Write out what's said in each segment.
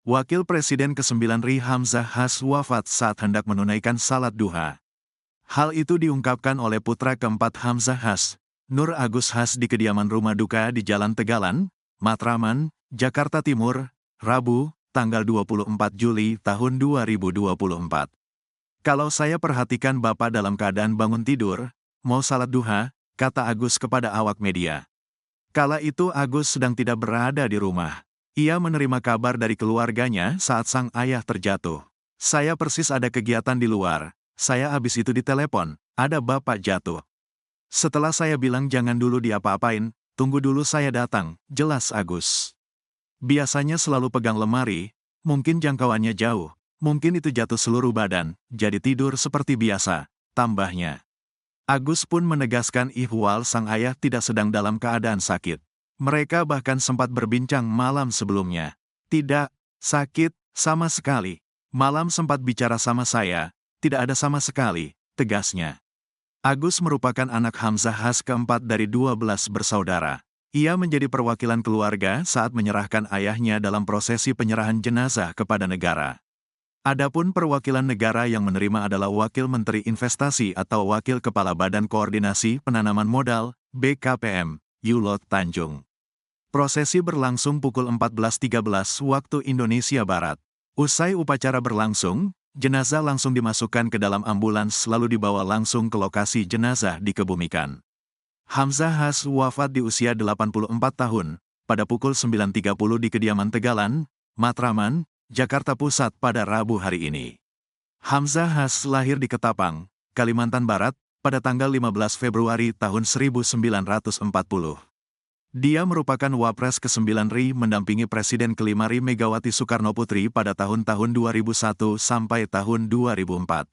Wakil Presiden ke-9 RI Hamzah Has wafat saat hendak menunaikan salat duha. Hal itu diungkapkan oleh putra keempat Hamzah Has, Nur Agus Has di kediaman rumah duka di Jalan Tegalan, Matraman, Jakarta Timur, Rabu, tanggal 24 Juli tahun 2024. Kalau saya perhatikan Bapak dalam keadaan bangun tidur, mau salat duha, kata Agus kepada awak media. Kala itu Agus sedang tidak berada di rumah. Ia menerima kabar dari keluarganya saat sang ayah terjatuh. Saya persis ada kegiatan di luar. Saya habis itu ditelepon, ada Bapak jatuh. Setelah saya bilang jangan dulu diapa-apain, tunggu dulu saya datang, jelas Agus. Biasanya selalu pegang lemari, mungkin jangkauannya jauh, mungkin itu jatuh seluruh badan, jadi tidur seperti biasa, tambahnya. Agus pun menegaskan ihwal sang ayah tidak sedang dalam keadaan sakit. Mereka bahkan sempat berbincang malam sebelumnya. Tidak sakit sama sekali. Malam sempat bicara sama saya, tidak ada sama sekali, tegasnya. Agus merupakan anak Hamzah Has keempat dari 12 bersaudara. Ia menjadi perwakilan keluarga saat menyerahkan ayahnya dalam prosesi penyerahan jenazah kepada negara. Adapun perwakilan negara yang menerima adalah Wakil Menteri Investasi atau Wakil Kepala Badan Koordinasi Penanaman Modal, BKPM, Yulot Tanjung. Prosesi berlangsung pukul 14.13 waktu Indonesia Barat. Usai upacara berlangsung, jenazah langsung dimasukkan ke dalam ambulans lalu dibawa langsung ke lokasi jenazah dikebumikan. Hamzah Has wafat di usia 84 tahun, pada pukul 9.30 di kediaman Tegalan, Matraman, Jakarta Pusat pada Rabu hari ini. Hamzah Has lahir di Ketapang, Kalimantan Barat, pada tanggal 15 Februari tahun 1940. Dia merupakan Wapres ke-9 RI mendampingi Presiden ke-5 RI Megawati Soekarno Putri pada tahun-tahun 2001 sampai tahun 2004.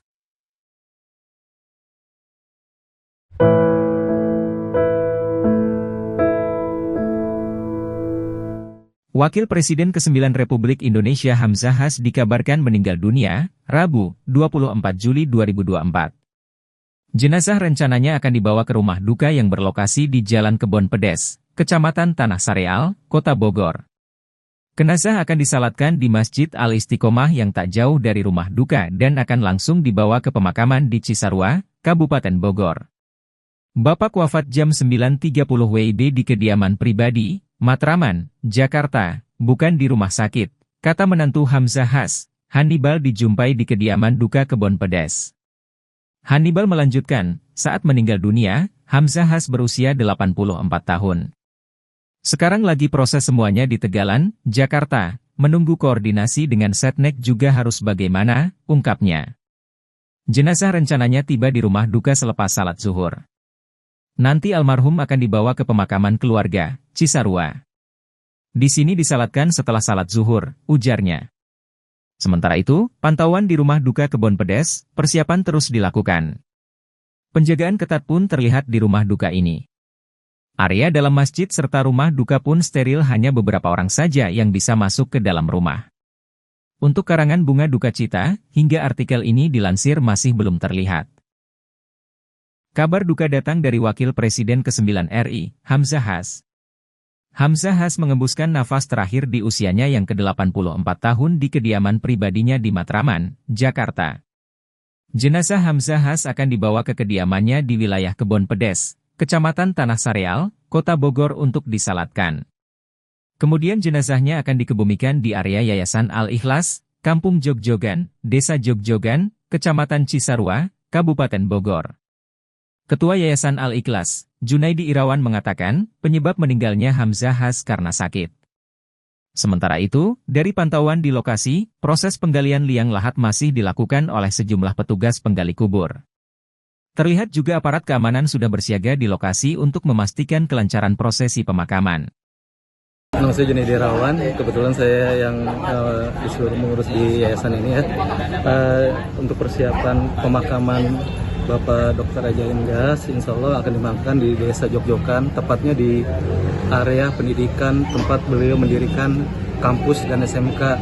Wakil Presiden ke-9 Republik Indonesia Hamzah Has dikabarkan meninggal dunia, Rabu, 24 Juli 2024. Jenazah rencananya akan dibawa ke rumah duka yang berlokasi di Jalan Kebon Pedes, Kecamatan Tanah Sareal, Kota Bogor. Jenazah akan disalatkan di Masjid Al-Istiqomah yang tak jauh dari rumah duka dan akan langsung dibawa ke pemakaman di Cisarua, Kabupaten Bogor. Bapak wafat jam 9.30 WIB di kediaman pribadi, Matraman, Jakarta, bukan di rumah sakit, kata menantu Hamzah Has. Hannibal dijumpai di kediaman duka Kebon Pedes. Hannibal melanjutkan, saat meninggal dunia, Hamzah Has berusia 84 tahun. Sekarang lagi proses semuanya di Tegalan, Jakarta, menunggu koordinasi dengan Setnek juga harus bagaimana, ungkapnya. Jenazah rencananya tiba di rumah duka selepas salat zuhur. Nanti almarhum akan dibawa ke pemakaman keluarga, Cisarua. Di sini disalatkan setelah salat zuhur, ujarnya. Sementara itu, pantauan di rumah duka Kebon Pedes, persiapan terus dilakukan. Penjagaan ketat pun terlihat di rumah duka ini. Area dalam masjid serta rumah duka pun steril, hanya beberapa orang saja yang bisa masuk ke dalam rumah. Untuk karangan bunga duka cita, hingga artikel ini dilansir masih belum terlihat. Kabar duka datang dari Wakil Presiden ke-9 RI, Hamzah Has. Hamzah Has mengembuskan nafas terakhir di usianya yang ke-84 tahun di kediaman pribadinya di Matraman, Jakarta. Jenazah Hamzah Has akan dibawa ke kediamannya di wilayah Kebon Pedes, Kecamatan Tanah Sareal, Kota Bogor untuk disalatkan. Kemudian jenazahnya akan dikebumikan di area Yayasan Al-Ikhlas, Kampung Jogjogan, Desa Jogjogan, Kecamatan Cisarua, Kabupaten Bogor. Ketua Yayasan Al-Ikhlas, Junaidi Irawan mengatakan, penyebab meninggalnya Hamzah Has karena sakit. Sementara itu, dari pantauan di lokasi, proses penggalian liang lahat masih dilakukan oleh sejumlah petugas penggali kubur. Terlihat juga aparat keamanan sudah bersiaga di lokasi untuk memastikan kelancaran prosesi pemakaman. Nama saya Junaidi Irawan, kebetulan saya yang disuruh mengurus di yayasan ini ya. Untuk persiapan pemakaman Bapak Dr. Ajain Gas, insya Allah akan dimakamkan di Desa Jogjogan, tepatnya di area pendidikan tempat beliau mendirikan kampus dan SMK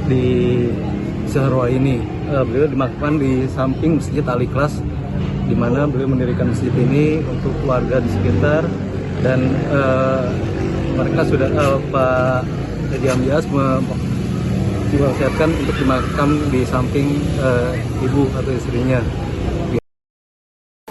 di Cisarua ini. Beliau dimakamkan di samping Masjid Al-Ikhlas, di mana beliau mendirikan masjid ini untuk keluarga di sekitar, dan mereka sudah Pak Haji Hamzah diwasiatkan untuk dimakam di samping ibu atau istrinya.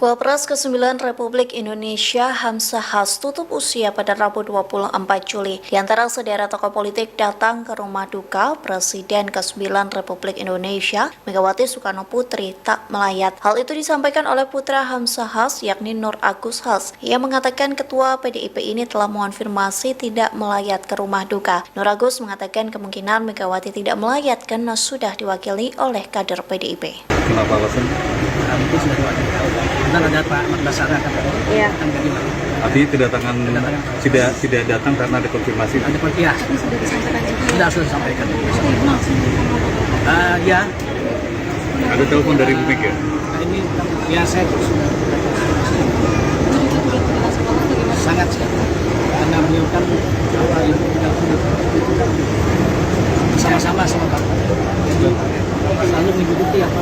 Wapres ke-9 Republik Indonesia Hamzah Has tutup usia pada Rabu 24 Juli. Di antara sederet tokoh politik datang ke rumah duka, Presiden ke-9 Republik Indonesia Megawati Soekarno Putri tak melayat. Hal itu disampaikan oleh putra Hamzah Has yakni Nur Agus Has. Ia mengatakan ketua PDIP ini telah mengonfirmasi tidak melayat ke rumah duka. Nur Agus mengatakan kemungkinan Megawati tidak melayat karena sudah diwakili oleh kader PDIP. Kenapa alasan? Itu sudah diwakilkan. Dan ada Pak Basara kan? Iya. Artinya tidak datang karena ada konfirmasi. Ada ya. Sudah disampaikan. Ya. Ada telepon dari Bu Mega? Ini ya saya sudah sangat karena beliau kan sama-sama sama Pak. Selalu mengikuti apa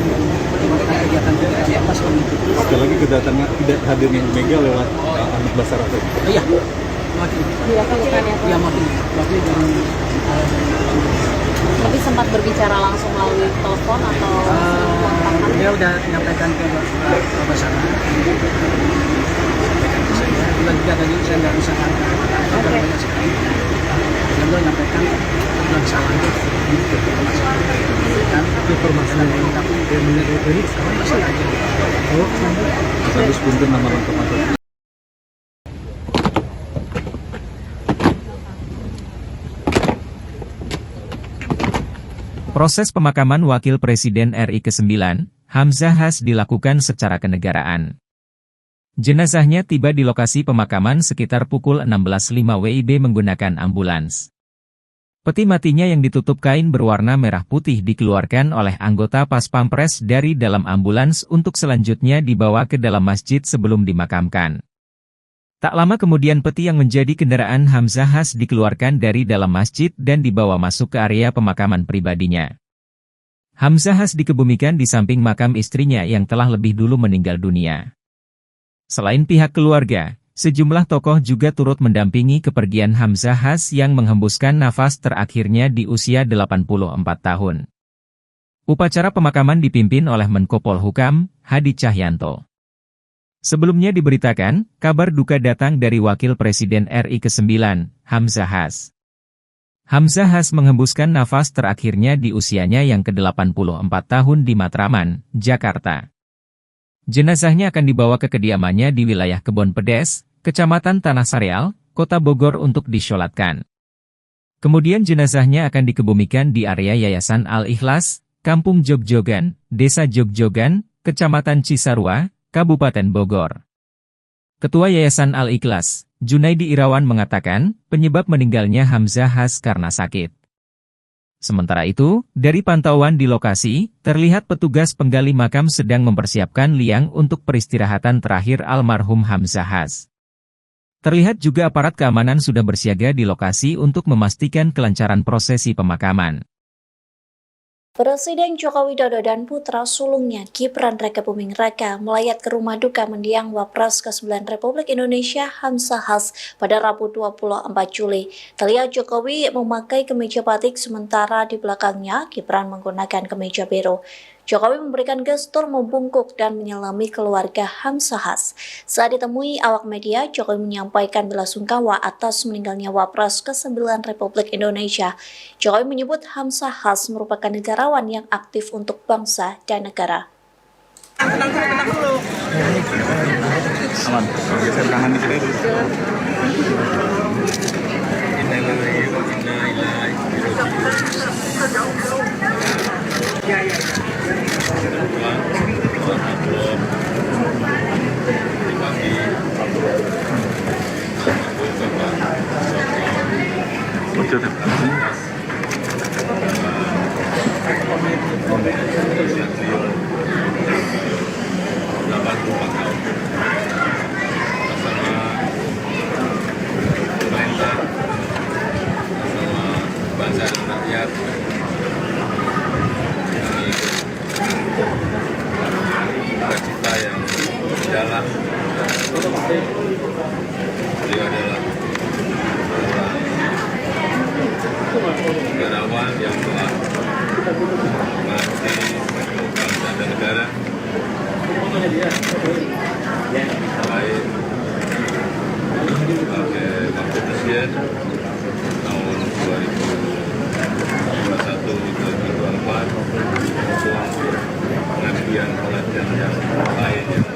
kegiatan apa selalu mengikuti. Sekali lagi kedatangan tidak hadirnya Bu Mega lewat Ahmad Basara. Iya. Diwakilkan ya Pak? Iya, wakil dari Tapi sempat berbicara langsung melalui telepon atau dia udah menyampaikan ke Pak Basara. Bulan juga tadi saya nggak bisa banyak sekali. Dia udah menyampaikan bulan salah dan informasi lain tapi dia menyebut sekarang masih aja. Habis punten nama lengkap atau Proses pemakaman Wakil Presiden RI ke-9, Hamzah Has dilakukan secara kenegaraan. Jenazahnya tiba di lokasi pemakaman sekitar pukul 16.05 WIB menggunakan ambulans. Peti matinya yang ditutup kain berwarna merah putih dikeluarkan oleh anggota Pas Pampres dari dalam ambulans untuk selanjutnya dibawa ke dalam masjid sebelum dimakamkan. Tak lama kemudian peti yang menjadi kendaraan Hamzah Has dikeluarkan dari dalam masjid dan dibawa masuk ke area pemakaman pribadinya. Hamzah Has dikebumikan di samping makam istrinya yang telah lebih dulu meninggal dunia. Selain pihak keluarga, sejumlah tokoh juga turut mendampingi kepergian Hamzah Has yang menghembuskan nafas terakhirnya di usia 84 tahun. Upacara pemakaman dipimpin oleh Menko Polhukam, Hadi Cahyanto. Sebelumnya diberitakan, kabar duka datang dari Wakil Presiden RI ke-9, Hamzah Has. Hamzah Has menghembuskan nafas terakhirnya di usianya yang ke-84 tahun di Matraman, Jakarta. Jenazahnya akan dibawa ke kediamannya di wilayah Kebon Pedes, Kecamatan Tanah Sareal, Kota Bogor untuk disolatkan. Kemudian jenazahnya akan dikebumikan di area Yayasan Al-Ikhlas, Kampung Jogjogan, Desa Jogjogan, Kecamatan Cisarua, Kabupaten Bogor. Ketua Yayasan Al-Ikhlas, Junaidi Irawan mengatakan, penyebab meninggalnya Hamzah Has karena sakit. Sementara itu, dari pantauan di lokasi, terlihat petugas penggali makam sedang mempersiapkan liang untuk peristirahatan terakhir almarhum Hamzah Has. Terlihat juga aparat keamanan sudah bersiaga di lokasi untuk memastikan kelancaran prosesi pemakaman. Presiden Joko Widodo dan putra sulungnya Gibran Rakabuming Raka melayat ke rumah duka mendiang Wapres ke-9 Republik Indonesia Hamzah Has pada Rabu 24 Juli. Terlihat Jokowi memakai kemeja batik sementara di belakangnya Gibran menggunakan kemeja biru. Jokowi memberikan gestur membungkuk dan menyelami keluarga Hamzah Has. Saat ditemui awak media, Jokowi menyampaikan belasungkawa atas meninggalnya Wapres ke-9 Republik Indonesia. Jokowi menyebut Hamzah Has merupakan negarawan yang aktif untuk bangsa dan negara. aman. Geser tangan dikit aja dulu. Cita yang dalam, beliau adalah negarawan yang telah mengabdi untuk bangsa dan negara, selain sebagai wakil presiden tahun 2021-2024 maupun pengabdian pelatihan yang lain yang